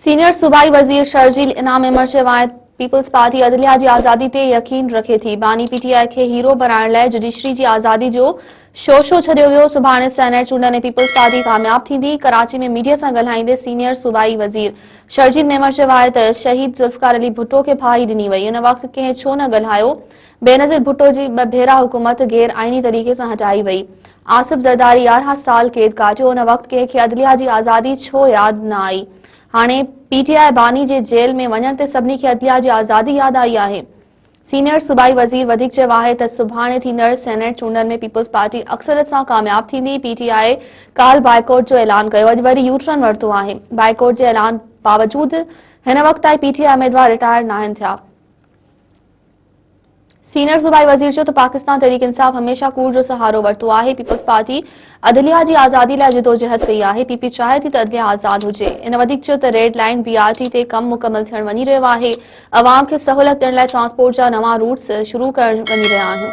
Senior सूबाई वजीर शर्जील इनाम अमर चवाए पीपल्स पार्टी अदलिया की आज़ादी ते यकीन रखे थी। बानी पीटीआई के हीरो बनाने लाइ जुडिशरी की आज़ादी जो शोशो छड़ियो वियो। सुभाणे सेनेट चूंडनि में पीपल्स पार्टी कामयाब थींदी। कराची में मीडिया से ॻाल्हाईंदे सीनियर सूबाई वजीर शर्जील मेमर चवाए त शहीद जुल्फकार अली भुट्टो के फाही ॾिनी वई। इन वक्त कंहिं छो न ॻाल्हायो। बेनज़ीर भुट्टो जी ॿ भेरा हुकूमत गैर आईनी तरीक़े से हटाई वई। आसिफ ज़रदारी 11 साल कैद काटियो। उन वक्त कंहिंखे अदलिया की आज़ादी छो याद न आई। हाणे पीटीआई बानी जे जेल में वञण ते सभिनी खे अदलिया जी आज़ादी याद आई आहे। सीनियर सूबाई वजीर वधीक चयो आहे त सुभाणे थींदड़ सेनेट चूंडनि में पीपल्स पार्टी अक्सरियत सां कामयाब थींदी। पीटीआई काल बाइकॉट जो ऐलान कयो। अॼु वरी यू टर्न वरितो आहे। बाइकॉट जे ऐलान बावजूदि हिन वक्त ताईं पीटीआई उम्मीदवार रिटायर नाहिनि थिया। सीनियर सूबाई वजीर चयो त पाकिस्तान तहरीक इंसाफ हमेशा कूड़ जो सहारो वरितो आहे। पीपल्स पार्टी अदलिया की आज़ादी लाइ जिदोजहद कई आहे। पीपी चाहे थी त अदलिया आज़ाद हुजे। इन वधीक चयो त रेड लाइन बीआरटी ते कम मुकम्मल थियण वञी रहियो आहे। अवाम खे सहूलियत ॾियण लाइ ट्रांसपोर्ट जा नवां रूट्स शुरू करण वञी रहिया आहियूं।